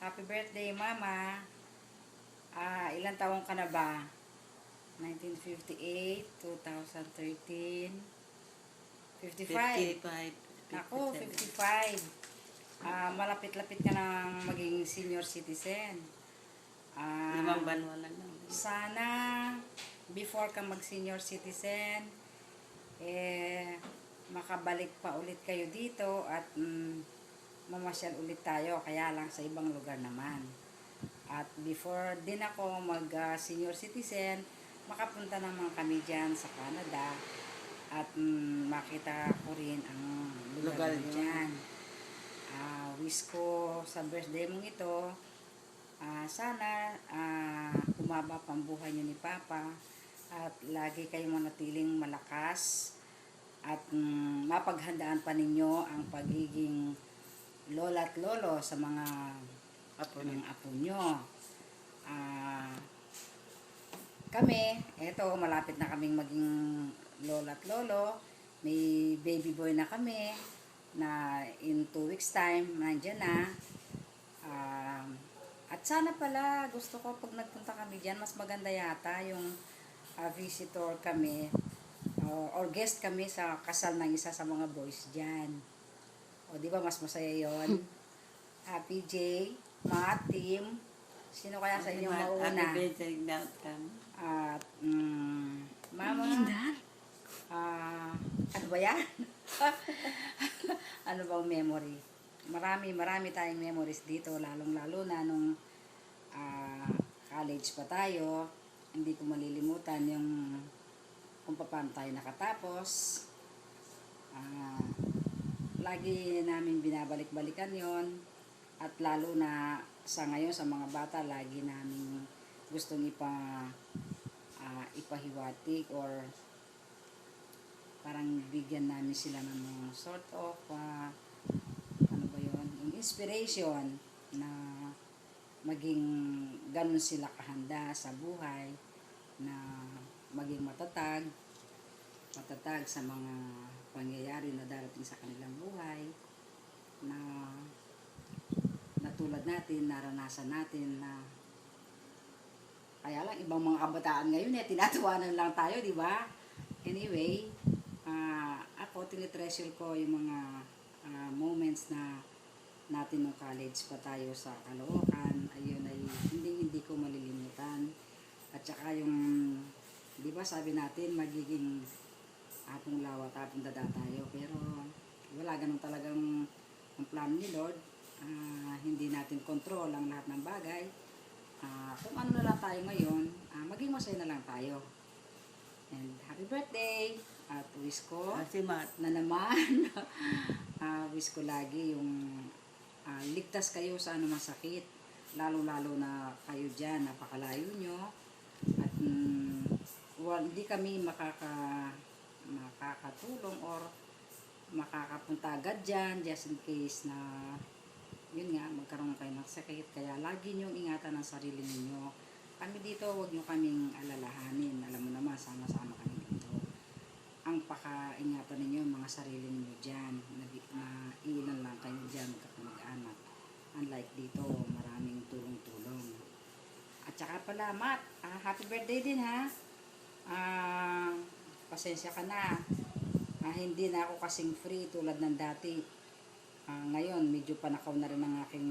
Happy birthday, Mama. Ilang taong ka na ba? 1958, 2013, 55. 55. Ako, 55. Malapit-lapit ka ng maging senior citizen. 5 buwan lang. Sana, before ka mag-senior citizen, makabalik pa ulit kayo dito at mamasyal ulit tayo, kaya lang sa ibang lugar naman. At before din ako mag-senior citizen, makapunta naman kami dyan sa Canada at makita ko rin ang lugar dyan. Wish ko sa birthday mong ito, sana humaba pang buhay niyo ni Papa at lagi kayong manatiling malakas at mapaghandaan pa ninyo ang pagiging lola at lolo sa mga apo nyo. Kami, eto, malapit na kaming maging lola at lolo. May baby boy na kami na in 2 weeks time, nandiyan na. At sana pala, gusto ko pag nagpunta kami dyan, mas maganda yata yung visitor kami or guest kami sa kasal ng isa sa mga boys dyan. O, di ba mas masaya yon? Happy J, Matt, Team. Sino kaya sa inyo mauna? Happy birthday, At, Mama, ano ba yan? Ano bang memory? Marami tayong memories dito, lalong-lalo na nung college pa tayo. Hindi ko malilimutan yung kung paano tayo nakatapos. Lagi namin binabalik-balikan yon at lalo na sa ngayon sa mga bata, lagi namin gustong ipahiwatig or parang bigyan namin sila ng sort of ano ba yun, yung inspiration na maging ganun sila kahanda sa buhay, na maging matatag sa mga pangyayari na darating sa kanilang buhay, na natulad natin, naranasan natin na kaya lang ibang mga kabataan ngayon tinatawanan lang tayo, di ba? Anyway, ako tinitreasure ko yung mga moments na natin nung college pa tayo sa Caloocan. Ayun ay hindi ko malilimutan. At saka yung, di ba sabi natin magiging apong lawa tapong dada tayo, pero wala, ganun talagang ang plano ni Lord. Hindi natin control ang lahat ng bagay. Kung ano na lang tayo ngayon, maging masaya na lang tayo. And happy birthday! At wish ko na naman wish ko lagi yung ligtas kayo sa anumang sakit, lalo-lalo na kayo dyan, napakalayo nyo at hindi kami makakatulong or makakapunta agad dyan just in case na yun nga, magkaroon kayo ng sakit. Kaya lagi nyong ingatan ang sarili ninyo. Kami dito, huwag nyo kaming alalahanin. Alam mo naman, sama-sama kami dito. Ang paka-ingatan ninyo yung mga sarili ninyo dyan, na ilan lang kayo dyan magkakamag-anak. Unlike dito, maraming tulong-tulong. At saka pala, Matt, happy birthday din ha. Pasensya ka na. Hindi na ako kasing free tulad ng dati. Ngayon, medyo panakaw na rin ang aking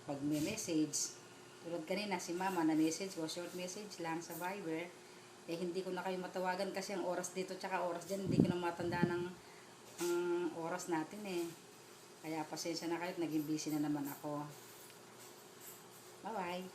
pag-message. Tulad kanina, si Mama na message ko, short message lang sa Viber. Hindi ko na kayo matawagan kasi ang oras dito tsaka oras dyan, hindi ko na matandaan ang oras natin Kaya pasensya na kayo, naging busy na naman ako. Bye-bye!